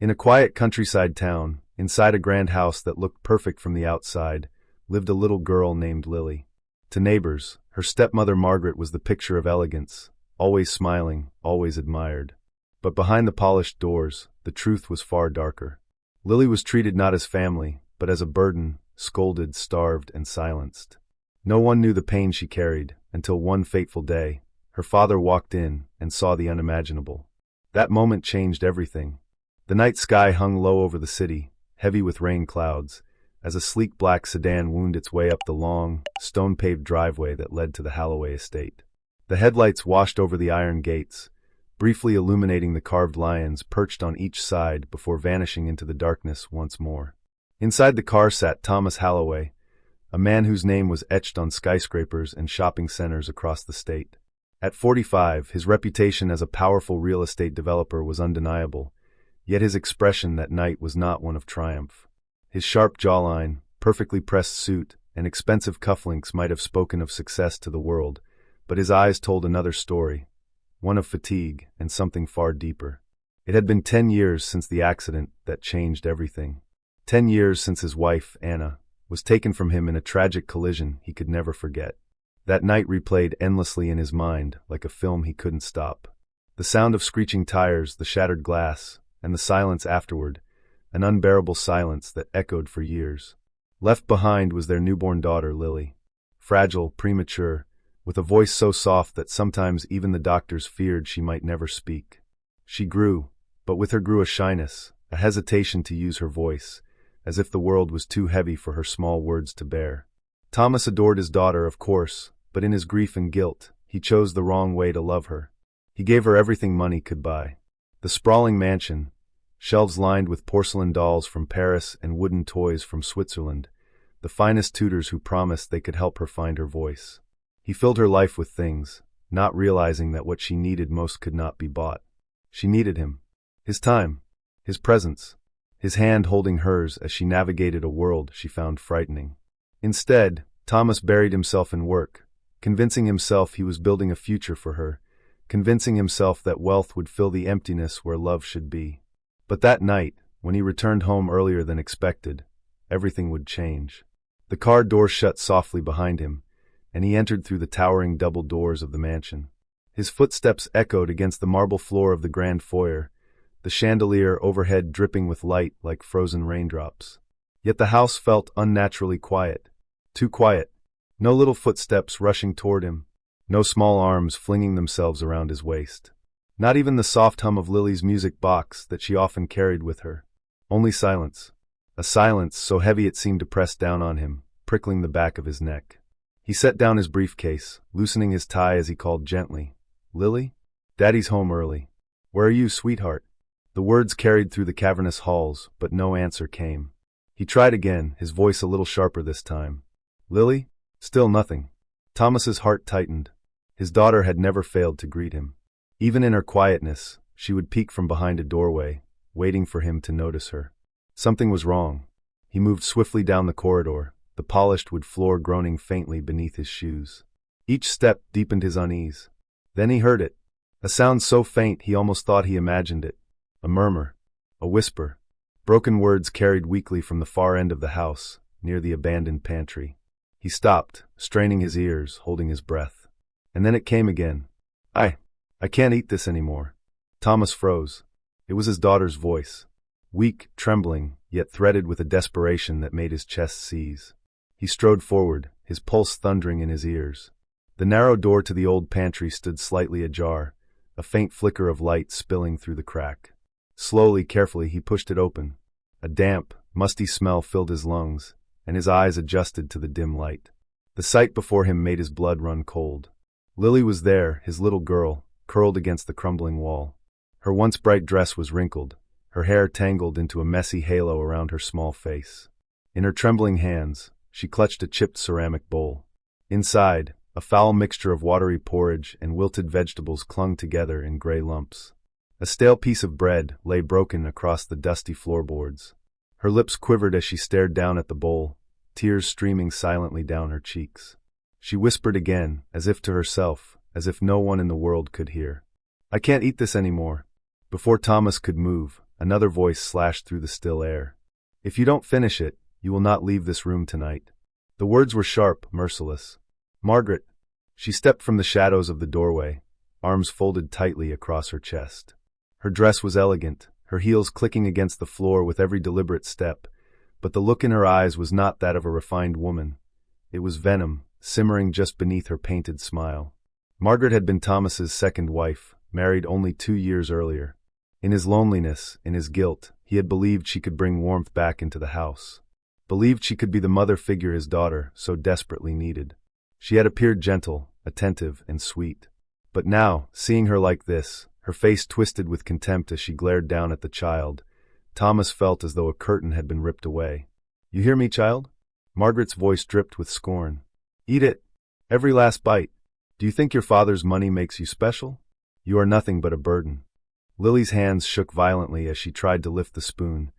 In a quiet countryside town, inside a grand house that looked perfect from the outside, lived a little girl named Lily. To neighbors, her stepmother Margaret was the picture of elegance, always smiling, always admired. But behind the polished doors, the truth was far darker. Lily was treated not as family, but as a burden, scolded, starved, and silenced. No one knew the pain she carried, until one fateful day, her father walked in and saw the unimaginable. That moment changed everything. The night sky hung low over the city, heavy with rain clouds, as a sleek black sedan wound its way up the long, stone-paved driveway that led to the Holloway estate. The headlights washed over the iron gates, briefly illuminating the carved lions perched on each side before vanishing into the darkness once more. Inside the car sat Thomas Holloway, a man whose name was etched on skyscrapers and shopping centers across the state. At 45, his reputation as a powerful real estate developer was undeniable, yet his expression that night was not one of triumph. His sharp jawline, perfectly pressed suit, and expensive cufflinks might have spoken of success to the world, but his eyes told another story, one of fatigue and something far deeper. It had been 10 years since the accident that changed everything. 10 years since his wife, Anna, was taken from him in a tragic collision he could never forget. That night replayed endlessly in his mind, like a film he couldn't stop. The sound of screeching tires, the shattered glass, and the silence afterward, an unbearable silence that echoed for years. Left behind was their newborn daughter, Lily. Fragile, premature, with a voice so soft that sometimes even the doctors feared she might never speak. She grew, but with her grew a shyness, a hesitation to use her voice, as if the world was too heavy for her small words to bear. Thomas adored his daughter, of course, but in his grief and guilt, he chose the wrong way to love her. He gave her everything money could buy. The sprawling mansion, shelves lined with porcelain dolls from Paris and wooden toys from Switzerland, the finest tutors who promised they could help her find her voice. He filled her life with things, not realizing that what she needed most could not be bought. She needed him. His time. His presence. His hand holding hers as she navigated a world she found frightening. Instead, Thomas buried himself in work, convincing himself he was building a future for her, convincing himself that wealth would fill the emptiness where love should be. But that night, when he returned home earlier than expected, everything would change. The car door shut softly behind him, and he entered through the towering double doors of the mansion. His footsteps echoed against the marble floor of the grand foyer, the chandelier overhead dripping with light like frozen raindrops. Yet the house felt unnaturally quiet. Too quiet. No little footsteps rushing toward him. No small arms flinging themselves around his waist. Not even the soft hum of Lily's music box that she often carried with her. Only silence. A silence so heavy it seemed to press down on him, prickling the back of his neck. He set down his briefcase, loosening his tie as he called gently, "Lily? Daddy's home early. Where are you, sweetheart?" The words carried through the cavernous halls, but no answer came. He tried again, his voice a little sharper this time. "Lily?" Still nothing. Thomas's heart tightened. His daughter had never failed to greet him. Even in her quietness, she would peek from behind a doorway, waiting for him to notice her. Something was wrong. He moved swiftly down the corridor, the polished wood floor groaning faintly beneath his shoes. Each step deepened his unease. Then he heard it. A sound so faint he almost thought he imagined it. A murmur. A whisper. Broken words carried weakly from the far end of the house, near the abandoned pantry. He stopped, straining his ears, holding his breath. And then it came again. I can't eat this anymore." Thomas froze. It was his daughter's voice. Weak, trembling, yet threaded with a desperation that made his chest seize. He strode forward, his pulse thundering in his ears. The narrow door to the old pantry stood slightly ajar, a faint flicker of light spilling through the crack. Slowly, carefully, he pushed it open. A damp, musty smell filled his lungs, and his eyes adjusted to the dim light. The sight before him made his blood run cold. Lily was there, his little girl, curled against the crumbling wall. Her once bright dress was wrinkled, her hair tangled into a messy halo around her small face. In her trembling hands, she clutched a chipped ceramic bowl. Inside, a foul mixture of watery porridge and wilted vegetables clung together in gray lumps. A stale piece of bread lay broken across the dusty floorboards. Her lips quivered as she stared down at the bowl, tears streaming silently down her cheeks. She whispered again, as if to herself, as if no one in the world could hear. "I can't eat this anymore." Before Thomas could move, another voice slashed through the still air. "If you don't finish it, you will not leave this room tonight." The words were sharp, merciless. "Margaret." She stepped from the shadows of the doorway, arms folded tightly across her chest. Her dress was elegant, her heels clicking against the floor with every deliberate step, but the look in her eyes was not that of a refined woman. It was venom, simmering just beneath her painted smile. Margaret had been Thomas's second wife, married only 2 years earlier. In his loneliness, in his guilt, he had believed she could bring warmth back into the house. Believed she could be the mother figure his daughter so desperately needed. She had appeared gentle, attentive, and sweet. But now, seeing her like this, her face twisted with contempt as she glared down at the child, Thomas felt as though a curtain had been ripped away. "You hear me, child?" Margaret's voice dripped with scorn. "Eat it. Every last bite. Do you think your father's money makes you special? You are nothing but a burden." Lily's hands shook violently as she tried to lift the spoon,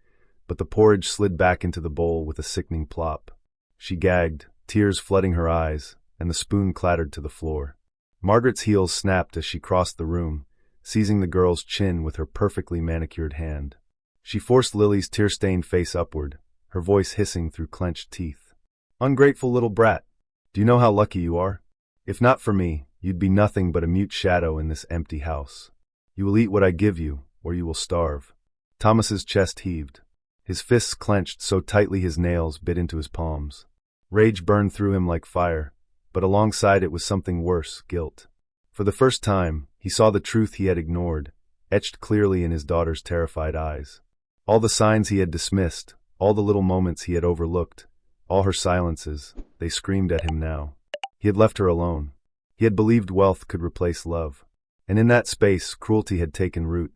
but the porridge slid back into the bowl with a sickening plop. She gagged, tears flooding her eyes, and the spoon clattered to the floor. Margaret's heels snapped as she crossed the room, seizing the girl's chin with her perfectly manicured hand. She forced Lily's tear-stained face upward, her voice hissing through clenched teeth. "Ungrateful little brat. Do you know how lucky you are? If not for me, you'd be nothing but a mute shadow in this empty house. You will eat what I give you, or you will starve." Thomas's chest heaved. His fists clenched so tightly his nails bit into his palms. Rage burned through him like fire, but alongside it was something worse, guilt. For the first time, he saw the truth he had ignored, etched clearly in his daughter's terrified eyes. All the signs he had dismissed, all the little moments he had overlooked, all her silences, they screamed at him now. He had left her alone. He had believed wealth could replace love. And in that space, cruelty had taken root.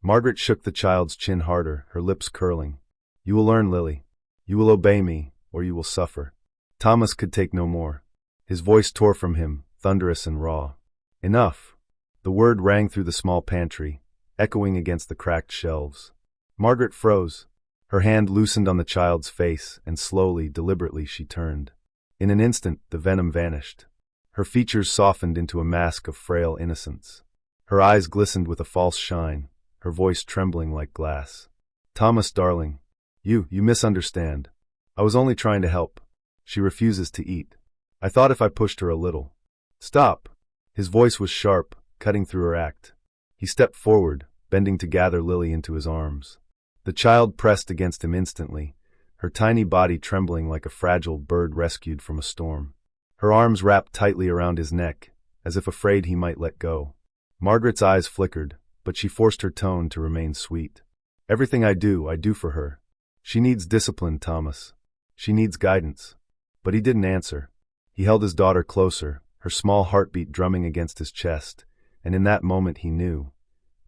Margaret shook the child's chin harder, her lips curling. "You will learn, Lily. You will obey me, or you will suffer." Thomas could take no more. His voice tore from him, thunderous and raw. "Enough." The word rang through the small pantry, echoing against the cracked shelves. Margaret froze. Her hand loosened on the child's face, and slowly, deliberately she turned. In an instant, the venom vanished. Her features softened into a mask of frail innocence. Her eyes glistened with a false shine, her voice trembling like glass. "Thomas, darling, you misunderstand. I was only trying to help. She refuses to eat. I thought if I pushed her a little." "Stop!" His voice was sharp, cutting through her act. He stepped forward, bending to gather Lily into his arms. The child pressed against him instantly, her tiny body trembling like a fragile bird rescued from a storm. Her arms wrapped tightly around his neck, as if afraid he might let go. Margaret's eyes flickered, but she forced her tone to remain sweet. "Everything I do for her. She needs discipline, Thomas. She needs guidance." But he didn't answer. He held his daughter closer, her small heartbeat drumming against his chest, and in that moment he knew.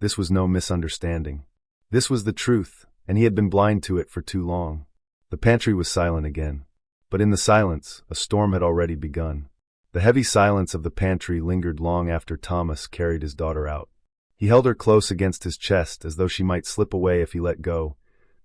This was no misunderstanding. This was the truth, and he had been blind to it for too long. The pantry was silent again. But in the silence, a storm had already begun. The heavy silence of the pantry lingered long after Thomas carried his daughter out. He held her close against his chest as though she might slip away if he let go,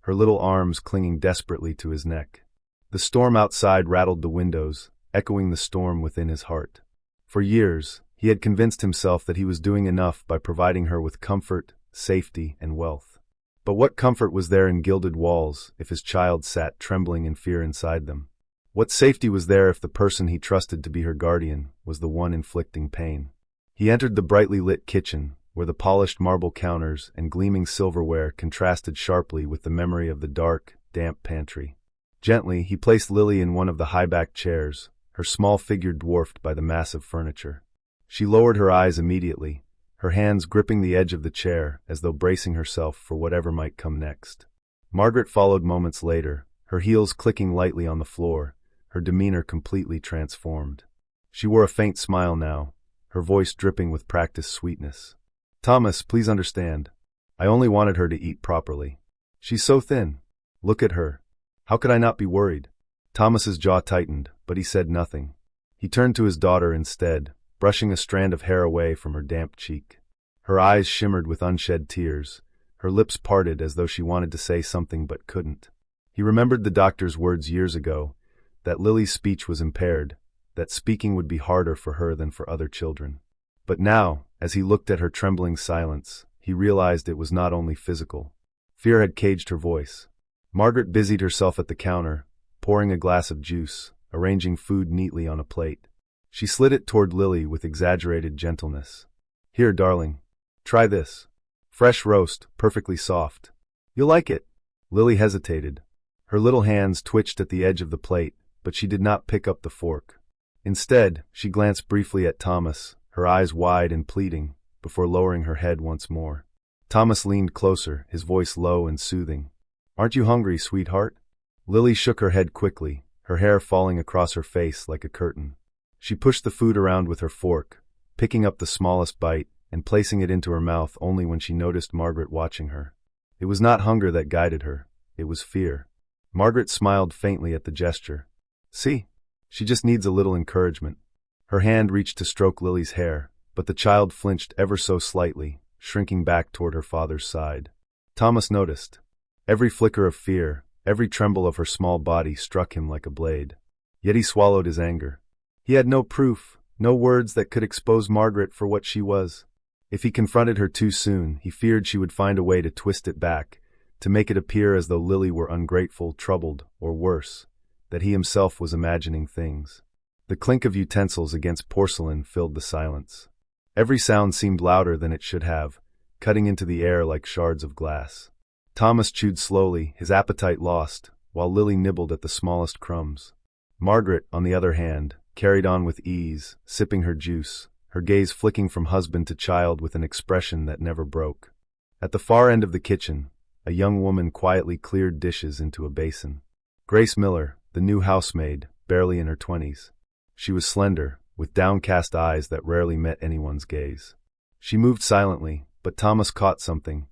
her little arms clinging desperately to his neck. The storm outside rattled the windows, echoing the storm within his heart. For years, he had convinced himself that he was doing enough by providing her with comfort, safety, and wealth. But what comfort was there in gilded walls if his child sat trembling in fear inside them? What safety was there if the person he trusted to be her guardian was the one inflicting pain? He entered the brightly lit kitchen, where the polished marble counters and gleaming silverware contrasted sharply with the memory of the dark, damp pantry. Gently, he placed Lily in one of the high-backed chairs, her small figure dwarfed by the massive furniture. She lowered her eyes immediately, her hands gripping the edge of the chair as though bracing herself for whatever might come next. Margaret followed moments later, her heels clicking lightly on the floor, her demeanor completely transformed. She wore a faint smile now, her voice dripping with practiced sweetness. "Thomas, please understand. I only wanted her to eat properly. She's so thin. Look at her. How could I not be worried?" Thomas's jaw tightened, but he said nothing. He turned to his daughter instead, brushing a strand of hair away from her damp cheek. Her eyes shimmered with unshed tears, her lips parted as though she wanted to say something but couldn't. He remembered the doctor's words years ago, that Lily's speech was impaired, that speaking would be harder for her than for other children. But now, as he looked at her trembling silence, he realized it was not only physical. Fear had caged her voice. Margaret busied herself at the counter, pouring a glass of juice, arranging food neatly on a plate. She slid it toward Lily with exaggerated gentleness. "Here, darling. Try this. Fresh roast, perfectly soft. You'll like it." Lily hesitated. Her little hands twitched at the edge of the plate, but she did not pick up the fork. Instead, she glanced briefly at Thomas, her eyes wide and pleading, before lowering her head once more. Thomas leaned closer, his voice low and soothing. "Aren't you hungry, sweetheart?" Lily shook her head quickly, her hair falling across her face like a curtain. She pushed the food around with her fork, picking up the smallest bite and placing it into her mouth only when she noticed Margaret watching her. It was not hunger that guided her, it was fear. Margaret smiled faintly at the gesture. "See? She just needs a little encouragement." Her hand reached to stroke Lily's hair, but the child flinched ever so slightly, shrinking back toward her father's side. Thomas noticed. Every flicker of fear, every tremble of her small body struck him like a blade. Yet he swallowed his anger. He had no proof, no words that could expose Margaret for what she was. If he confronted her too soon, he feared she would find a way to twist it back, to make it appear as though Lily were ungrateful, troubled, or worse, that he himself was imagining things. The clink of utensils against porcelain filled the silence. Every sound seemed louder than it should have, cutting into the air like shards of glass. Thomas chewed slowly, his appetite lost, while Lily nibbled at the smallest crumbs. Margaret, on the other hand, carried on with ease, sipping her juice, her gaze flicking from husband to child with an expression that never broke. At the far end of the kitchen, a young woman quietly cleared dishes into a basin. Grace Miller, the new housemaid, barely in her 20s. She was slender, with downcast eyes that rarely met anyone's gaze. She moved silently, but Thomas caught something,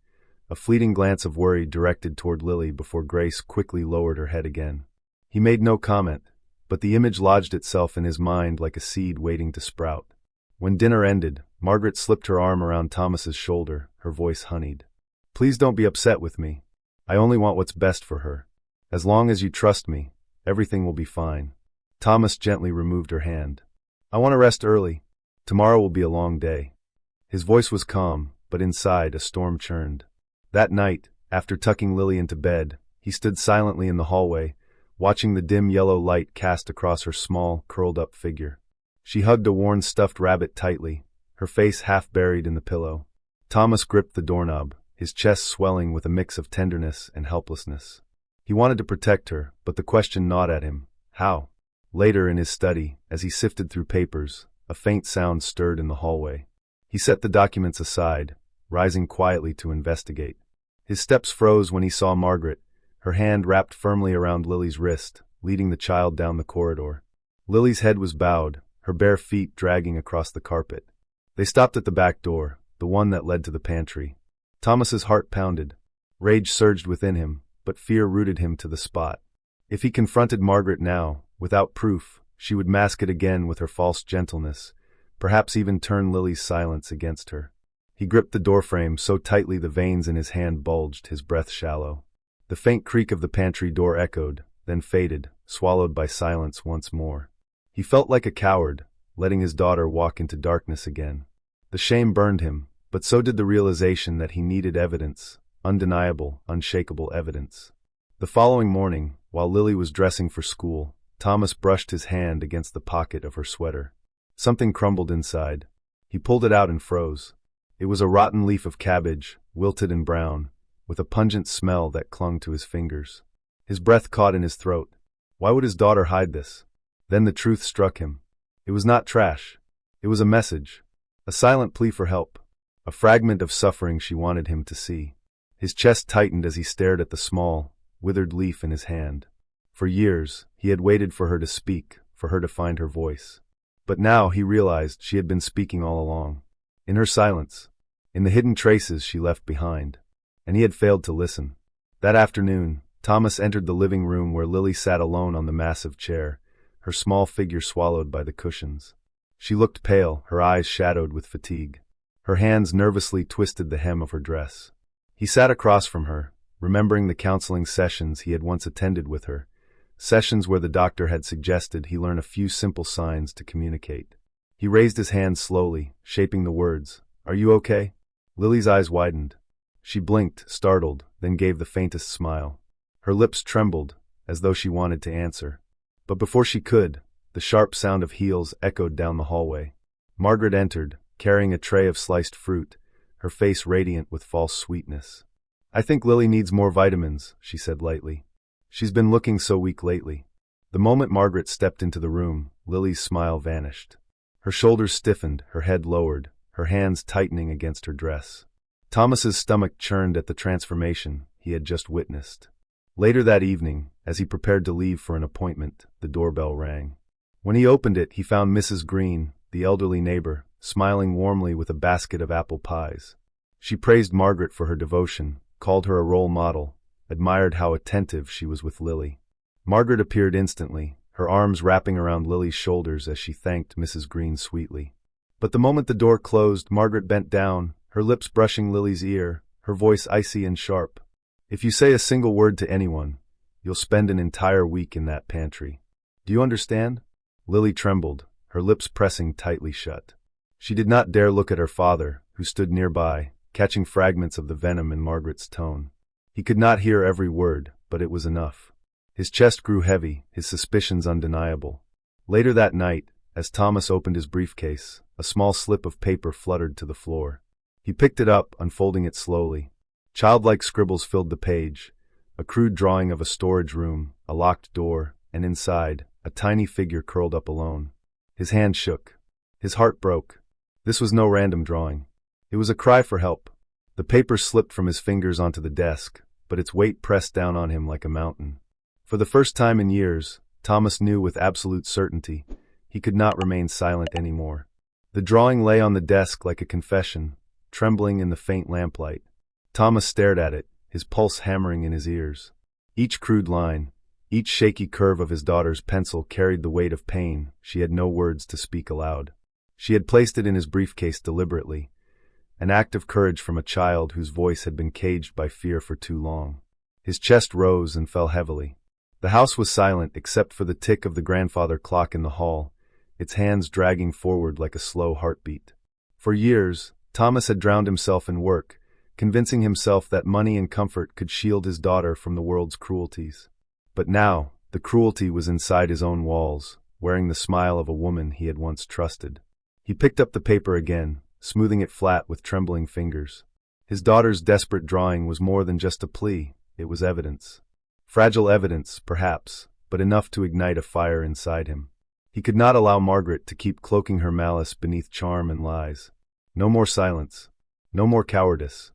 a fleeting glance of worry directed toward Lily before Grace quickly lowered her head again. He made no comment, but the image lodged itself in his mind like a seed waiting to sprout. When dinner ended, Margaret slipped her arm around Thomas's shoulder, her voice honeyed. "Please don't be upset with me. I only want what's best for her. As long as you trust me, everything will be fine." Thomas gently removed her hand. "I want to rest early. Tomorrow will be a long day." His voice was calm, but inside a storm churned. That night, after tucking Lily into bed, he stood silently in the hallway, watching the dim yellow light cast across her small, curled-up figure. She hugged a worn stuffed rabbit tightly, her face half buried in the pillow. Thomas gripped the doorknob, his chest swelling with a mix of tenderness and helplessness. He wanted to protect her, but the question gnawed at him. How? Later in his study, as he sifted through papers, a faint sound stirred in the hallway. He set the documents aside, rising quietly to investigate. His steps froze when he saw Margaret, her hand wrapped firmly around Lily's wrist, leading the child down the corridor. Lily's head was bowed, her bare feet dragging across the carpet. They stopped at the back door, the one that led to the pantry. Thomas's heart pounded. Rage surged within him, but fear rooted him to the spot. If he confronted Margaret now, without proof, she would mask it again with her false gentleness, perhaps even turn Lily's silence against her. He gripped the doorframe so tightly the veins in his hand bulged, his breath shallow. The faint creak of the pantry door echoed, then faded, swallowed by silence once more. He felt like a coward, letting his daughter walk into darkness again. The shame burned him, but so did the realization that he needed evidence, undeniable, unshakable evidence. The following morning, while Lily was dressing for school, Thomas brushed his hand against the pocket of her sweater. Something crumbled inside. He pulled it out and froze. It was a rotten leaf of cabbage, wilted and brown, with a pungent smell that clung to his fingers. His breath caught in his throat. Why would his daughter hide this? Then the truth struck him. It was not trash. It was a message. A silent plea for help. A fragment of suffering she wanted him to see. His chest tightened as he stared at the small, withered leaf in his hand. For years, he had waited for her to speak, for her to find her voice. But now he realized she had been speaking all along. In her silence, in the hidden traces she left behind. And he had failed to listen. That afternoon, Thomas entered the living room where Lily sat alone on the massive chair, her small figure swallowed by the cushions. She looked pale, her eyes shadowed with fatigue. Her hands nervously twisted the hem of her dress. He sat across from her, remembering the counseling sessions he had once attended with her, sessions where the doctor had suggested he learn a few simple signs to communicate. He raised his hand slowly, shaping the words, "Are you okay?" Lily's eyes widened. She blinked, startled, then gave the faintest smile. Her lips trembled, as though she wanted to answer. But before she could, the sharp sound of heels echoed down the hallway. Margaret entered, carrying a tray of sliced fruit, her face radiant with false sweetness. "I think Lily needs more vitamins," she said lightly. "She's been looking so weak lately." The moment Margaret stepped into the room, Lily's smile vanished. Her shoulders stiffened, her head lowered, her hands tightening against her dress. Thomas's stomach churned at the transformation he had just witnessed. Later that evening, as he prepared to leave for an appointment, the doorbell rang. When he opened it, he found Mrs. Green, the elderly neighbor, smiling warmly with a basket of apple pies. She praised Margaret for her devotion, called her a role model, admired how attentive she was with Lily. Margaret appeared instantly, her arms wrapping around Lily's shoulders as she thanked Mrs. Green sweetly. But the moment the door closed, Margaret bent down, her lips brushing Lily's ear, her voice icy and sharp. "If you say a single word to anyone, you'll spend an entire week in that pantry. Do you understand?" Lily trembled, her lips pressing tightly shut. She did not dare look at her father, who stood nearby, catching fragments of the venom in Margaret's tone. He could not hear every word, but it was enough. His chest grew heavy, his suspicions undeniable. Later that night, as Thomas opened his briefcase, a small slip of paper fluttered to the floor. He picked it up, unfolding it slowly. Childlike scribbles filled the page, a crude drawing of a storage room, a locked door, and inside, a tiny figure curled up alone. His hand shook. His heart broke. This was no random drawing. It was a cry for help. The paper slipped from his fingers onto the desk, but its weight pressed down on him like a mountain. For the first time in years, Thomas knew with absolute certainty he could not remain silent anymore. The drawing lay on the desk like a confession, trembling in the faint lamplight. Thomas stared at it, his pulse hammering in his ears. Each crude line, each shaky curve of his daughter's pencil carried the weight of pain she had no words to speak aloud. She had placed it in his briefcase deliberately, an act of courage from a child whose voice had been caged by fear for too long. His chest rose and fell heavily. The house was silent except for the tick of the grandfather clock in the hall, its hands dragging forward like a slow heartbeat. For years, Thomas had drowned himself in work, convincing himself that money and comfort could shield his daughter from the world's cruelties. But now, the cruelty was inside his own walls, wearing the smile of a woman he had once trusted. He picked up the paper again, smoothing it flat with trembling fingers. His daughter's desperate drawing was more than just a plea, it was evidence. Fragile evidence, perhaps, but enough to ignite a fire inside him. He could not allow Margaret to keep cloaking her malice beneath charm and lies. No more silence. No more cowardice.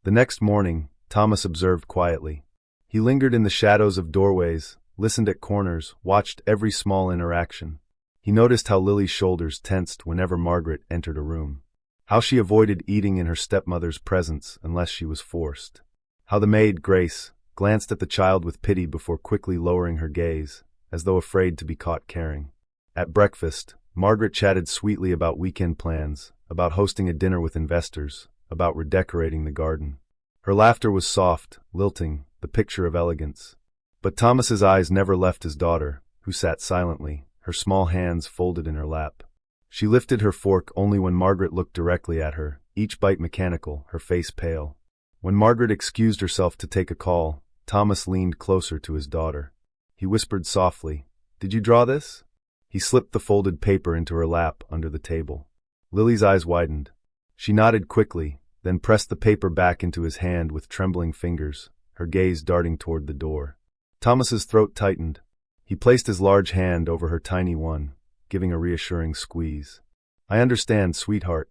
The next morning, Thomas observed quietly. He lingered in the shadows of doorways, listened at corners, watched every small interaction. He noticed how Lily's shoulders tensed whenever Margaret entered a room. How she avoided eating in her stepmother's presence unless she was forced. How the maid, Grace, glanced at the child with pity before quickly lowering her gaze, as though afraid to be caught caring. At breakfast, Margaret chatted sweetly about weekend plans, about hosting a dinner with investors, about redecorating the garden. Her laughter was soft, lilting, the picture of elegance. But Thomas's eyes never left his daughter, who sat silently, her small hands folded in her lap. She lifted her fork only when Margaret looked directly at her, each bite mechanical, her face pale. When Margaret excused herself to take a call, Thomas leaned closer to his daughter. He whispered softly, "Did you draw this?" He slipped the folded paper into her lap under the table. Lily's eyes widened. She nodded quickly, then pressed the paper back into his hand with trembling fingers, her gaze darting toward the door. Thomas's throat tightened. He placed his large hand over her tiny one, giving a reassuring squeeze. "I understand, sweetheart.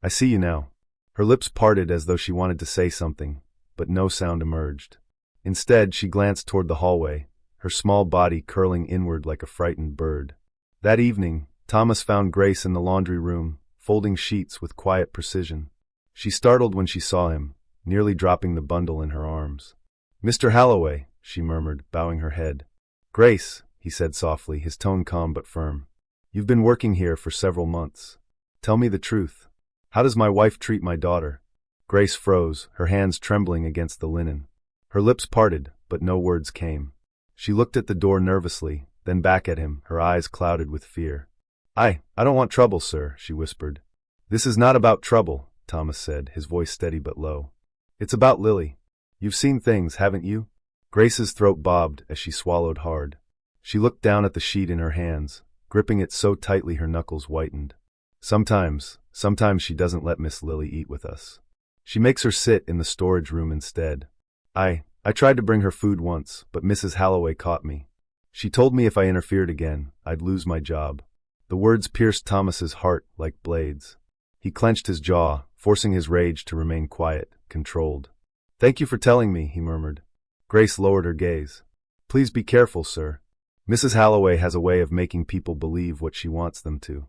I see you now." Her lips parted as though she wanted to say something, but no sound emerged. Instead, she glanced toward the hallway, her small body curling inward like a frightened bird. That evening, Thomas found Grace in the laundry room, folding sheets with quiet precision. She startled when she saw him, nearly dropping the bundle in her arms. "Mr. Halloway," she murmured, bowing her head. "Grace," he said softly, his tone calm but firm. "You've been working here for several months. Tell me the truth. How does my wife treat my daughter?" Grace froze, her hands trembling against the linen. Her lips parted, but no words came. She looked at the door nervously, then back at him, her eyes clouded with fear. I don't want trouble, sir," she whispered. "This is not about trouble," Thomas said, his voice steady but low. "It's about Lily." You've seen things, haven't you? Grace's throat bobbed as she swallowed hard. She looked down at the sheet in her hands, gripping it so tightly her knuckles whitened. Sometimes she doesn't let Miss Lily eat with us. She makes her sit in the storage room instead. I tried to bring her food once, but Mrs. Halloway caught me. She told me if I interfered again, I'd lose my job. The words pierced Thomas's heart like blades. He clenched his jaw, forcing his rage to remain quiet, controlled. "Thank you for telling me," he murmured. Grace lowered her gaze. "Please be careful, sir. Mrs. Halloway has a way of making people believe what she wants them to."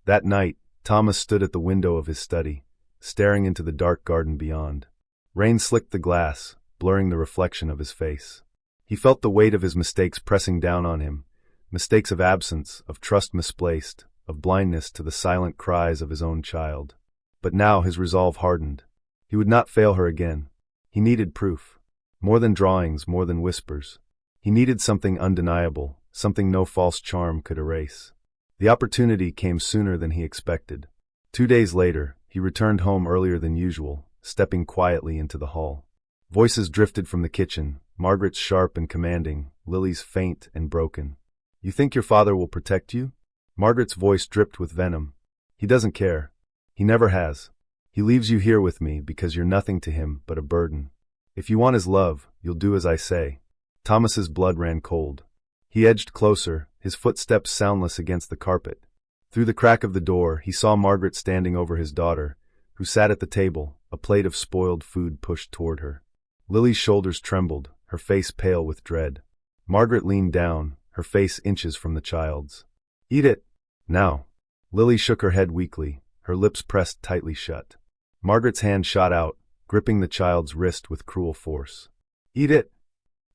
That night, Thomas stood at the window of his study, staring into the dark garden beyond. Rain slicked the glass, blurring the reflection of his face. He felt the weight of his mistakes pressing down on him, mistakes of absence, of trust misplaced, of blindness to the silent cries of his own child. But now his resolve hardened. He would not fail her again. He needed proof. More than drawings, more than whispers. He needed something undeniable, something no false charm could erase. The opportunity came sooner than he expected. 2 days later, he returned home earlier than usual, stepping quietly into the hall. Voices drifted from the kitchen, Margaret's sharp and commanding, Lily's faint and broken. "You think your father will protect you?" Margaret's voice dripped with venom. "He doesn't care. He never has. He leaves you here with me because you're nothing to him but a burden. If you want his love, you'll do as I say." Thomas's blood ran cold. He edged closer, his footsteps soundless against the carpet. Through the crack of the door, he saw Margaret standing over his daughter, who sat at the table, a plate of spoiled food pushed toward her. Lily's shoulders trembled, her face pale with dread. Margaret leaned down, her face inches from the child's. "Eat it, now." Lily shook her head weakly, her lips pressed tightly shut. Margaret's hand shot out, gripping the child's wrist with cruel force. "Eat it!"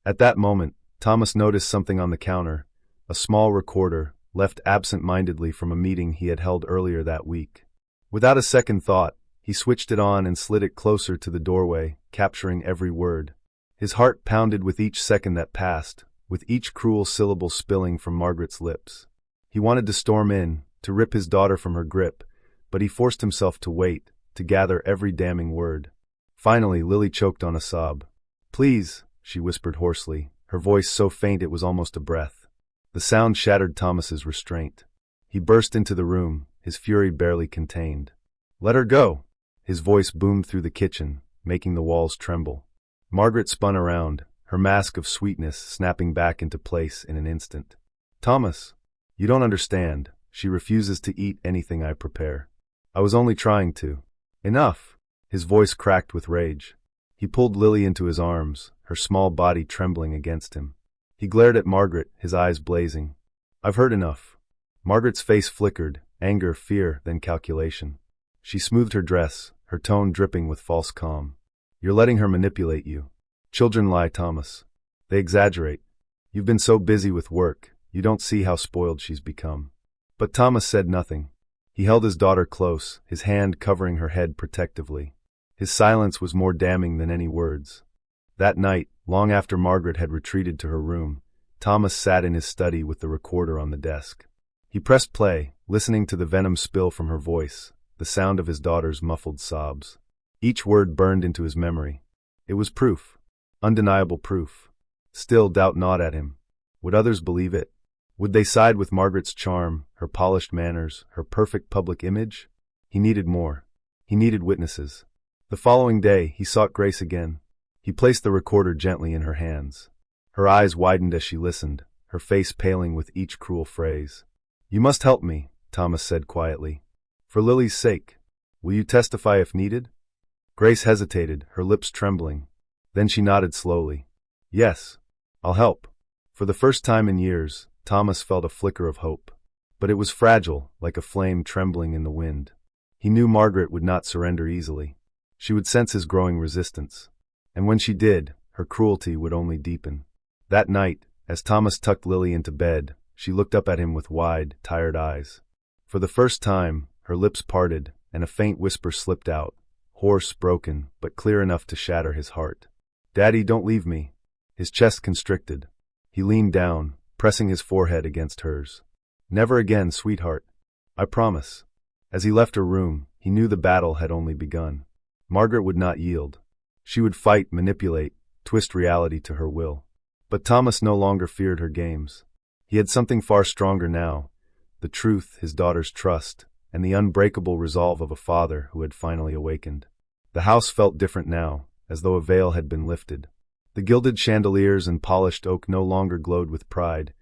At that moment, Thomas noticed something on the counter, a small recorder, left absent-mindedly from a meeting he had held earlier that week. Without a second thought, he switched it on and slid it closer to the doorway, capturing every word. His heart pounded with each second that passed, with each cruel syllable spilling from Margaret's lips. He wanted to storm in, to rip his daughter from her grip, but he forced himself to wait, to gather every damning word. Finally, Lily choked on a sob. "Please," she whispered hoarsely, her voice so faint it was almost a breath. The sound shattered Thomas's restraint. He burst into the room, his fury barely contained. "Let her go!" His voice boomed through the kitchen, making the walls tremble. Margaret spun around, her mask of sweetness snapping back into place in an instant. "Thomas, you don't understand. She refuses to eat anything I prepare. I was only trying to." "Enough!" His voice cracked with rage. He pulled Lily into his arms, her small body trembling against him. He glared at Margaret, his eyes blazing. "I've heard enough." Margaret's face flickered, anger, fear, then calculation. She smoothed her dress, her tone dripping with false calm. "You're letting her manipulate you. Children lie, Thomas. They exaggerate. You've been so busy with work, you don't see how spoiled she's become." But Thomas said nothing. He held his daughter close, his hand covering her head protectively. His silence was more damning than any words. That night, long after Margaret had retreated to her room, Thomas sat in his study with the recorder on the desk. He pressed play, listening to the venom spill from her voice, the sound of his daughter's muffled sobs. Each word burned into his memory. It was proof. Undeniable proof. Still, doubt gnawed at him. Would others believe it? Would they side with Margaret's charm, her polished manners, her perfect public image? He needed more. He needed witnesses. The following day, he sought Grace again. He placed the recorder gently in her hands. Her eyes widened as she listened, her face paling with each cruel phrase. "You must help me," Thomas said quietly. "For Lily's sake. Will you testify if needed?" Grace hesitated, her lips trembling. Then she nodded slowly. "Yes, I'll help." For the first time in years, Thomas felt a flicker of hope. But it was fragile, like a flame trembling in the wind. He knew Margaret would not surrender easily. She would sense his growing resistance. And when she did, her cruelty would only deepen. That night, as Thomas tucked Lily into bed, she looked up at him with wide, tired eyes. For the first time, her lips parted, and a faint whisper slipped out, hoarse, broken, but clear enough to shatter his heart. "Daddy, don't leave me." His chest constricted. He leaned down, pressing his forehead against hers. "Never again, sweetheart. I promise." As he left her room, he knew the battle had only begun. Margaret would not yield. She would fight, manipulate, twist reality to her will. But Thomas no longer feared her games. He had something far stronger now: the truth, his daughter's trust, and the unbreakable resolve of a father who had finally awakened. The house felt different now, as though a veil had been lifted. The gilded chandeliers and polished oak no longer glowed with pride.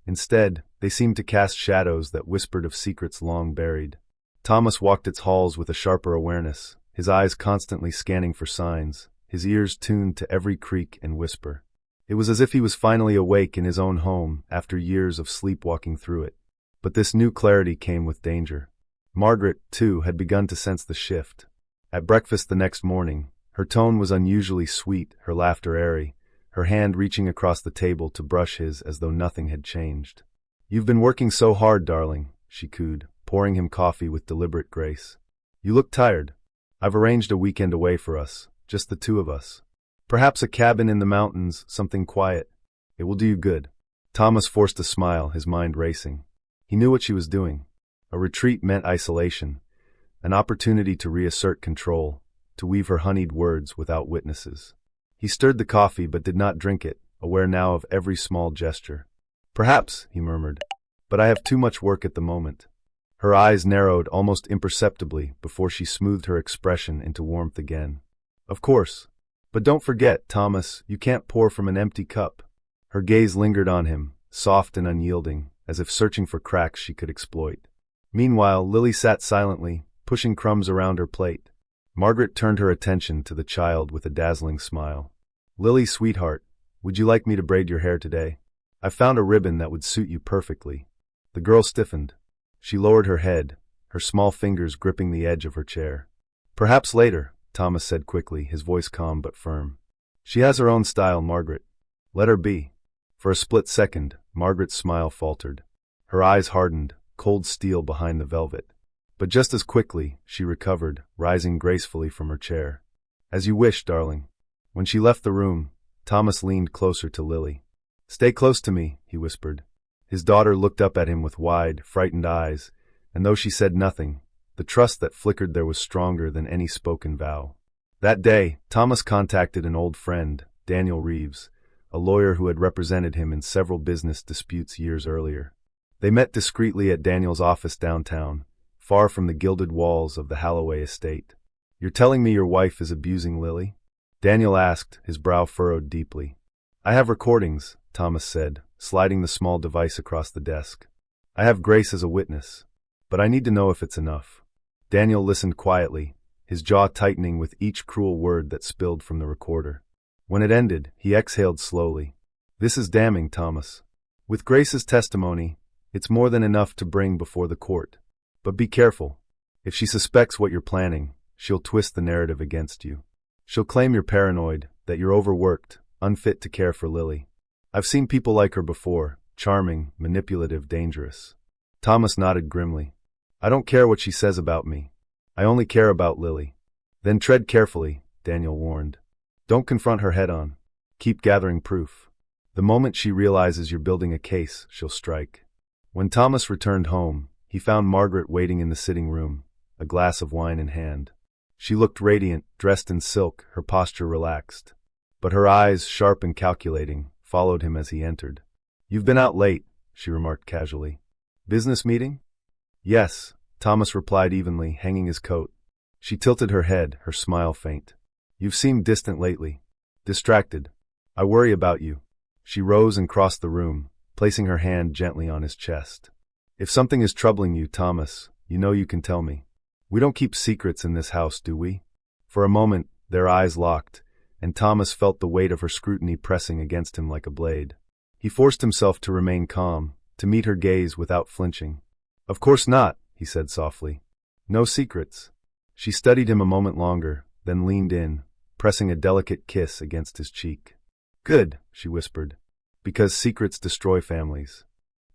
Instead, they seemed to cast shadows that whispered of secrets long buried. Thomas walked its halls with a sharper awareness, his eyes constantly scanning for signs, his ears tuned to every creak and whisper. It was as if he was finally awake in his own home after years of sleepwalking through it. But this new clarity came with danger. Margaret, too, had begun to sense the shift. At breakfast the next morning, her tone was unusually sweet, her laughter airy, her hand reaching across the table to brush his as though nothing had changed. "You've been working so hard, darling," she cooed, pouring him coffee with deliberate grace. "You look tired. I've arranged a weekend away for us, just the two of us. Perhaps a cabin in the mountains, something quiet. It will do you good." Thomas forced a smile, his mind racing. He knew what she was doing. A retreat meant isolation, an opportunity to reassert control, to weave her honeyed words without witnesses. He stirred the coffee but did not drink it, aware now of every small gesture. "Perhaps," he murmured, "but I have too much work at the moment." Her eyes narrowed almost imperceptibly before she smoothed her expression into warmth again. "Of course. But don't forget, Thomas, you can't pour from an empty cup." Her gaze lingered on him, soft and unyielding, as if searching for cracks she could exploit. Meanwhile, Lily sat silently, pushing crumbs around her plate. Margaret turned her attention to the child with a dazzling smile. "Lily, sweetheart, would you like me to braid your hair today? I've found a ribbon that would suit you perfectly." The girl stiffened. She lowered her head, her small fingers gripping the edge of her chair. "Perhaps later," Thomas said quickly, his voice calm but firm. "She has her own style, Margaret. Let her be." For a split second, Margaret's smile faltered. Her eyes hardened, cold steel behind the velvet. But just as quickly, she recovered, rising gracefully from her chair. "As you wish, darling." When she left the room, Thomas leaned closer to Lily. "Stay close to me," he whispered. His daughter looked up at him with wide, frightened eyes, and though she said nothing, the trust that flickered there was stronger than any spoken vow. That day, Thomas contacted an old friend, Daniel Reeves, a lawyer who had represented him in several business disputes years earlier. They met discreetly at Daniel's office downtown, far from the gilded walls of the Holloway estate. "You're telling me your wife is abusing Lily?" Daniel asked, his brow furrowed deeply. "I have recordings," Thomas said, sliding the small device across the desk. "I have Grace as a witness, but I need to know if it's enough." Daniel listened quietly, his jaw tightening with each cruel word that spilled from the recorder. When it ended, he exhaled slowly. "This is damning, Thomas. With Grace's testimony, it's more than enough to bring before the court. But be careful. If she suspects what you're planning, she'll twist the narrative against you. She'll claim you're paranoid, that you're overworked, unfit to care for Lily. I've seen people like her before, charming, manipulative, dangerous." Thomas nodded grimly. "I don't care what she says about me. I only care about Lily." "Then tread carefully," Daniel warned. "Don't confront her head-on. Keep gathering proof. The moment she realizes you're building a case, she'll strike." When Thomas returned home, he found Margaret waiting in the sitting room, a glass of wine in hand. She looked radiant, dressed in silk, her posture relaxed. But her eyes, sharp and calculating, followed him as he entered. "You've been out late," she remarked casually. "Business meeting?" "Yes," Thomas replied evenly, hanging his coat. She tilted her head, her smile faint. "You've seemed distant lately. Distracted. I worry about you." She rose and crossed the room, placing her hand gently on his chest. "If something is troubling you, Thomas, you know you can tell me. We don't keep secrets in this house, do we?" For a moment, their eyes locked, and Thomas felt the weight of her scrutiny pressing against him like a blade. He forced himself to remain calm, to meet her gaze without flinching. "Of course not," he said softly. "No secrets." She studied him a moment longer, then leaned in, pressing a delicate kiss against his cheek. "Good," she whispered, "because secrets destroy families."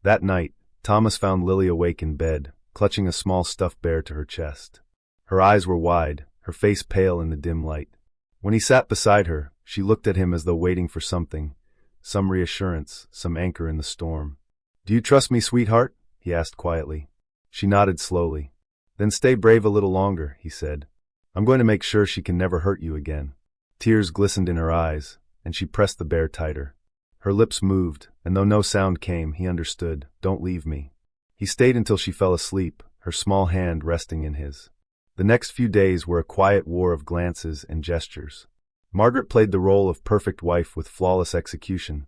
That night, Thomas found Lily awake in bed, clutching a small stuffed bear to her chest. Her eyes were wide, her face pale in the dim light. When he sat beside her, she looked at him as though waiting for something, some reassurance, some anchor in the storm. "Do you trust me, sweetheart?" he asked quietly. She nodded slowly. "Then stay brave a little longer," he said. "I'm going to make sure she can never hurt you again." Tears glistened in her eyes, and she pressed the bear tighter. Her lips moved, and though no sound came, he understood. Don't leave me. He stayed until she fell asleep, her small hand resting in his. The next few days were a quiet war of glances and gestures. Margaret played the role of perfect wife with flawless execution,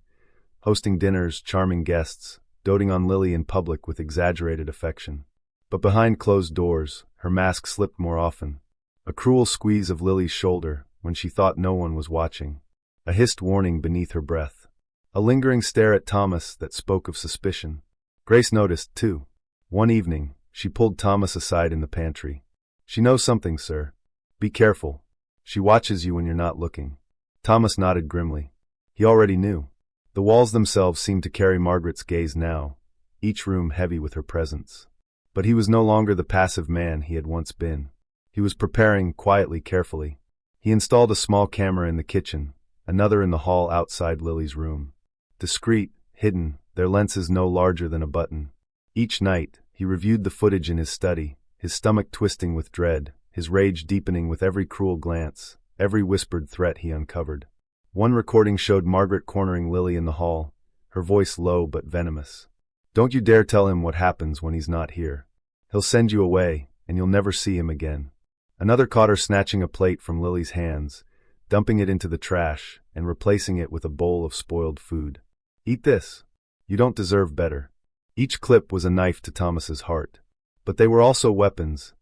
hosting dinners, charming guests, doting on Lily in public with exaggerated affection. But behind closed doors, her mask slipped more often. A cruel squeeze of Lily's shoulder when she thought no one was watching. A hissed warning beneath her breath. A lingering stare at Thomas that spoke of suspicion. Grace noticed, too. One evening, she pulled Thomas aside in the pantry. She knows something, sir. Be careful. She watches you when you're not looking. Thomas nodded grimly. He already knew. The walls themselves seemed to carry Margaret's gaze now, each room heavy with her presence. But he was no longer the passive man he had once been. He was preparing, quietly, carefully. He installed a small camera in the kitchen, another in the hall outside Lily's room. Discreet, hidden, their lenses no larger than a button. Each night, he reviewed the footage in his study, his stomach twisting with dread, his rage deepening with every cruel glance, every whispered threat he uncovered. One recording showed Margaret cornering Lily in the hall, her voice low but venomous. Don't you dare tell him what happens when he's not here. He'll send you away, and you'll never see him again. Another caught her snatching a plate from Lily's hands, dumping it into the trash, and replacing it with a bowl of spoiled food. Eat this. You don't deserve better. Each clip was a knife to Thomas's heart. But they were also weapons,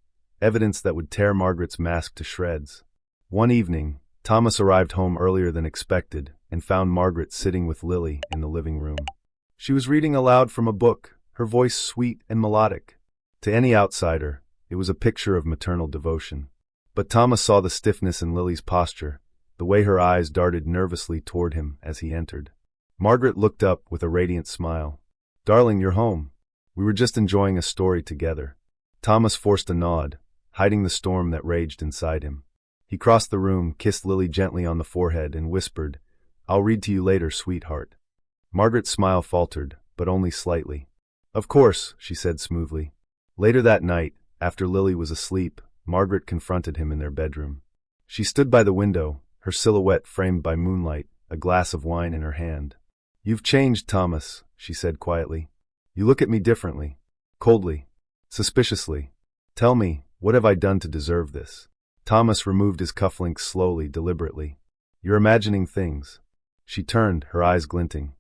evidence that would tear Margaret's mask to shreds. One evening, Thomas arrived home earlier than expected and found Margaret sitting with Lily in the living room. She was reading aloud from a book, her voice sweet and melodic. To any outsider, it was a picture of maternal devotion. But Thomas saw the stiffness in Lily's posture, the way her eyes darted nervously toward him as he entered. Margaret looked up with a radiant smile. Darling, you're home. We were just enjoying a story together. Thomas forced a nod, hiding the storm that raged inside him. He crossed the room, kissed Lily gently on the forehead, and whispered, I'll read to you later, sweetheart. Margaret's smile faltered, but only slightly. Of course, she said smoothly. Later that night, after Lily was asleep, Margaret confronted him in their bedroom. She stood by the window, her silhouette framed by moonlight, a glass of wine in her hand. You've changed, Thomas, she said quietly. You look at me differently. Coldly. Suspiciously. Tell me, what have I done to deserve this? Thomas removed his cufflinks slowly, deliberately. You're imagining things. She turned, her eyes glinting.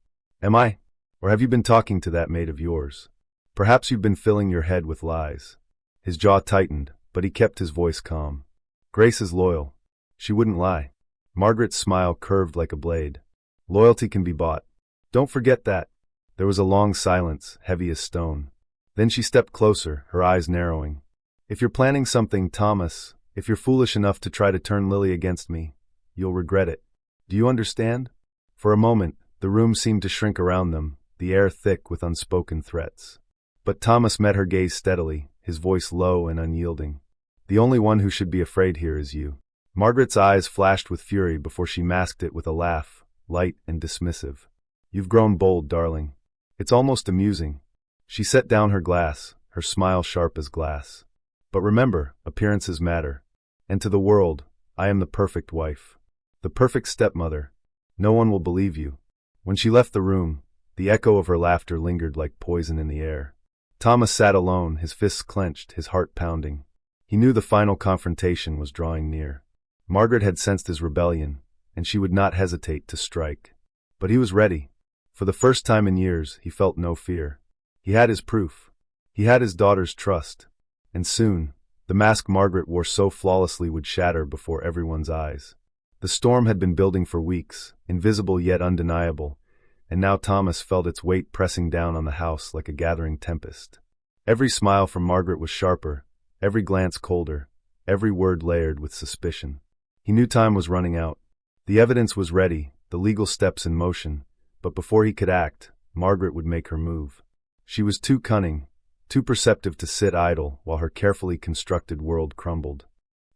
Am I? Or have you been talking to that mate of yours? Perhaps you've been filling your head with lies. His jaw tightened, but he kept his voice calm. Grace is loyal. She wouldn't lie. Margaret's smile curved like a blade. Loyalty can be bought. Don't forget that. There was a long silence, heavy as stone. Then she stepped closer, her eyes narrowing. If you're planning something, Thomas, if you're foolish enough to try to turn Lily against me, you'll regret it. Do you understand? For a moment, the room seemed to shrink around them, the air thick with unspoken threats. But Thomas met her gaze steadily, his voice low and unyielding. The only one who should be afraid here is you. Margaret's eyes flashed with fury before she masked it with a laugh, light and dismissive. You've grown bold, darling. It's almost amusing. She set down her glass, her smile sharp as glass. But remember, appearances matter. And to the world, I am the perfect wife. The perfect stepmother. No one will believe you. When she left the room, the echo of her laughter lingered like poison in the air. Thomas sat alone, his fists clenched, his heart pounding. He knew the final confrontation was drawing near. Margaret had sensed his rebellion, and she would not hesitate to strike. But he was ready. For the first time in years, he felt no fear. He had his proof. He had his daughter's trust. And soon, the mask Margaret wore so flawlessly would shatter before everyone's eyes. The storm had been building for weeks, invisible yet undeniable, and now Thomas felt its weight pressing down on the house like a gathering tempest. Every smile from Margaret was sharper, every glance colder, every word layered with suspicion. He knew time was running out. The evidence was ready, the legal steps in motion, but before he could act, Margaret would make her move. She was too cunning, too perceptive to sit idle while her carefully constructed world crumbled.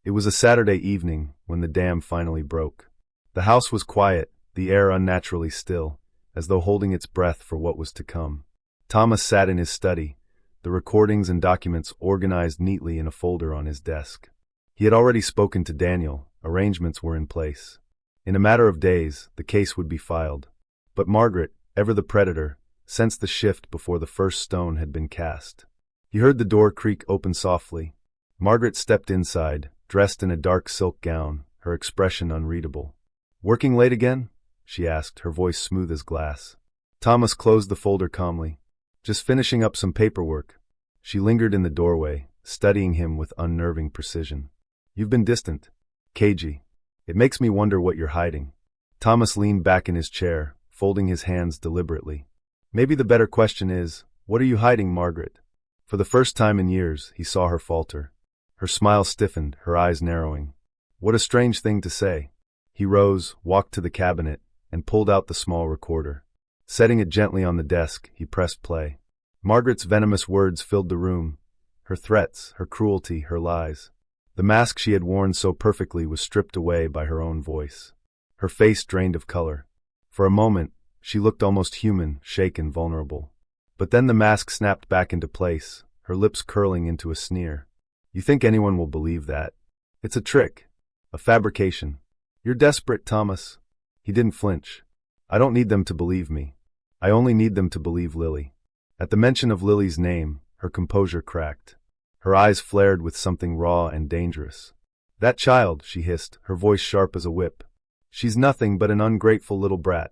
It was a Saturday evening when the dam finally broke. The house was quiet, the air unnaturally still, as though holding its breath for what was to come. Thomas sat in his study, the recordings and documents organized neatly in a folder on his desk. He had already spoken to Daniel, arrangements were in place. In a matter of days, the case would be filed. But Margaret, ever the predator, sensed the shift before the first stone had been cast. He heard the door creak open softly. Margaret stepped inside, dressed in a dark silk gown, her expression unreadable. "Working late again?" she asked, her voice smooth as glass. Thomas closed the folder calmly. "Just finishing up some paperwork." She lingered in the doorway, studying him with unnerving precision. "You've been distant. Cagey. It makes me wonder what you're hiding." Thomas leaned back in his chair, folding his hands deliberately. "Maybe the better question is, what are you hiding, Margaret?" For the first time in years, he saw her falter. Her smile stiffened, her eyes narrowing. What a strange thing to say. He rose, walked to the cabinet, and pulled out the small recorder. Setting it gently on the desk, he pressed play. Margaret's venomous words filled the room. Her threats, her cruelty, her lies. The mask she had worn so perfectly was stripped away by her own voice. Her face drained of color. For a moment, she looked almost human, shaken, vulnerable. But then the mask snapped back into place, her lips curling into a sneer. "You think anyone will believe that? It's a trick. A fabrication. You're desperate, Thomas." He didn't flinch. "I don't need them to believe me. I only need them to believe Lily." At the mention of Lily's name, her composure cracked. Her eyes flared with something raw and dangerous. "That child," she hissed, her voice sharp as a whip. "She's nothing but an ungrateful little brat.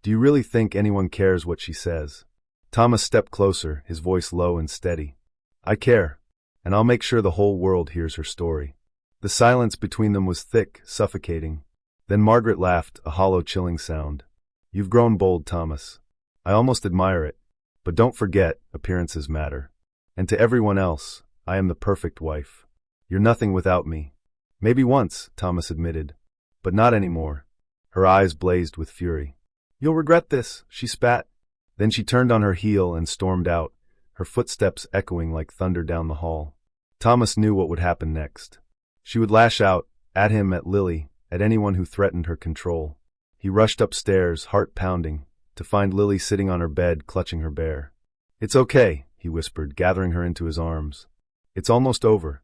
Do you really think anyone cares what she says?" Thomas stepped closer, his voice low and steady. "I care, and I'll make sure the whole world hears her story." The silence between them was thick, suffocating. Then Margaret laughed, a hollow, chilling sound. "You've grown bold, Thomas. I almost admire it. But don't forget, appearances matter. And to everyone else, I am the perfect wife. You're nothing without me." "Maybe once," Thomas admitted. "But not anymore." Her eyes blazed with fury. "You'll regret this," she spat. Then she turned on her heel and stormed out, her footsteps echoing like thunder down the hall. Thomas knew what would happen next. She would lash out, at him, at Lily, at anyone who threatened her control. He rushed upstairs, heart pounding, to find Lily sitting on her bed, clutching her bear. "It's okay," he whispered, gathering her into his arms. "It's almost over."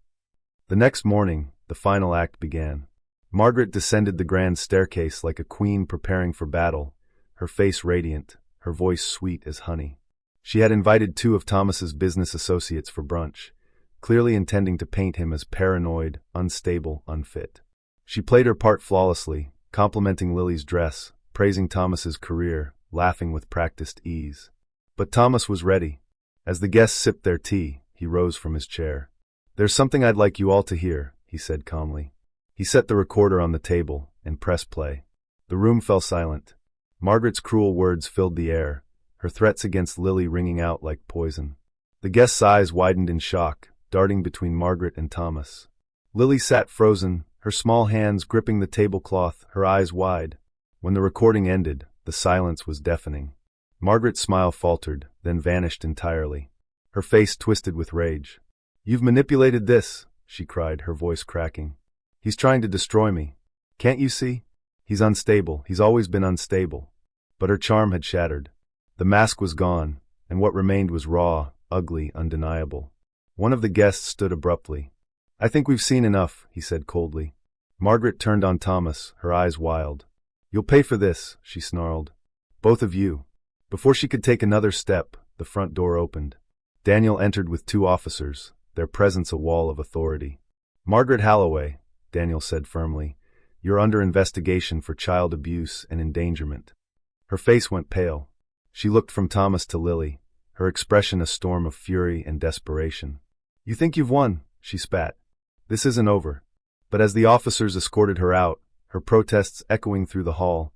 The next morning, the final act began. Margaret descended the grand staircase like a queen preparing for battle, her face radiant, her voice sweet as honey. She had invited 2 of Thomas's business associates for brunch, clearly intending to paint him as paranoid, unstable, unfit. She played her part flawlessly, complimenting Lily's dress, praising Thomas's career, laughing with practiced ease. But Thomas was ready. As the guests sipped their tea, he rose from his chair. "There's something I'd like you all to hear," he said calmly. He set the recorder on the table and pressed play. The room fell silent. Margaret's cruel words filled the air, her threats against Lily ringing out like poison. The guests' eyes widened in shock, darting between Margaret and Thomas. Lily sat frozen, her small hands gripping the tablecloth, her eyes wide. When the recording ended, the silence was deafening. Margaret's smile faltered, then vanished entirely. Her face twisted with rage. "You've manipulated this," she cried, her voice cracking. "He's trying to destroy me. Can't you see? He's unstable. He's always been unstable." But her charm had shattered. The mask was gone, and what remained was raw, ugly, undeniable. One of the guests stood abruptly. "I think we've seen enough," he said coldly. Margaret turned on Thomas, her eyes wild. "You'll pay for this," she snarled. "Both of you." Before she could take another step, the front door opened. Daniel entered with 2 officers, their presence a wall of authority. "Margaret Halloway," Daniel said firmly, "you're under investigation for child abuse and endangerment." Her face went pale. She looked from Thomas to Lily, her expression a storm of fury and desperation. "You think you've won," she spat. "This isn't over." But as the officers escorted her out, her protests echoing through the hall,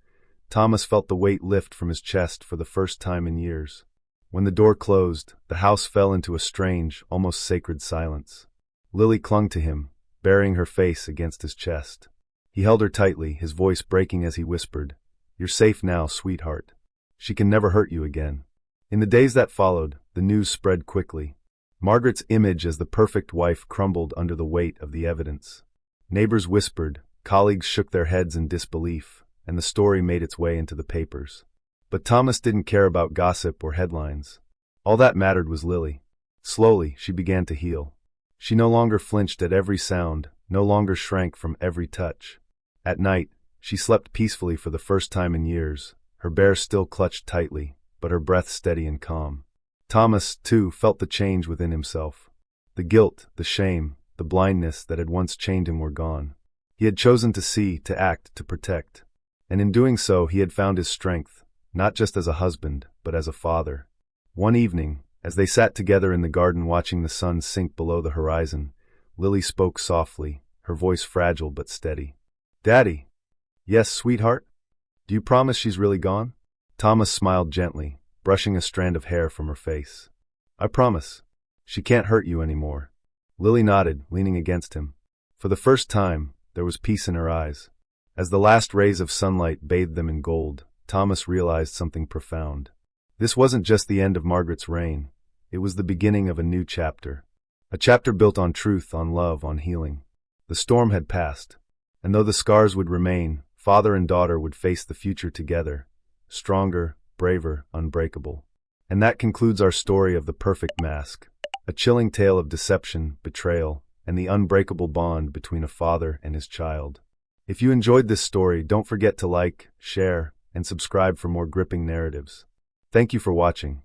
Thomas felt the weight lift from his chest for the first time in years. When the door closed, the house fell into a strange, almost sacred silence. Lily clung to him, burying her face against his chest. He held her tightly, his voice breaking as he whispered, "You're safe now, sweetheart. She can never hurt you again." In the days that followed, the news spread quickly. Margaret's image as the perfect wife crumbled under the weight of the evidence. Neighbors whispered, colleagues shook their heads in disbelief, and the story made its way into the papers. But Thomas didn't care about gossip or headlines. All that mattered was Lily. Slowly, she began to heal. She no longer flinched at every sound, no longer shrank from every touch. At night, She slept peacefully for the first time in years, her bear still clutched tightly, but her breath steady and calm. Thomas, too, felt the change within himself. The guilt, the shame, the blindness that had once chained him were gone. He had chosen to see, to act, to protect. And in doing so, he had found his strength, not just as a husband, but as a father. One evening, as they sat together in the garden watching the sun sink below the horizon, Lily spoke softly, her voice fragile but steady. "Daddy." "Yes, sweetheart? Do you promise she's really gone?" Thomas smiled gently, brushing a strand of hair from her face. "I promise. She can't hurt you anymore." Lily nodded, leaning against him. For the first time, there was peace in her eyes. As the last rays of sunlight bathed them in gold, Thomas realized something profound. This wasn't just the end of Margaret's reign. It was the beginning of a new chapter. A chapter built on truth, on love, on healing. The storm had passed. And though the scars would remain, father and daughter would face the future together, stronger, braver, unbreakable. And that concludes our story of the perfect mask, a chilling tale of deception, betrayal, and the unbreakable bond between a father and his child. If you enjoyed this story, don't forget to like, share, and subscribe for more gripping narratives. Thank you for watching.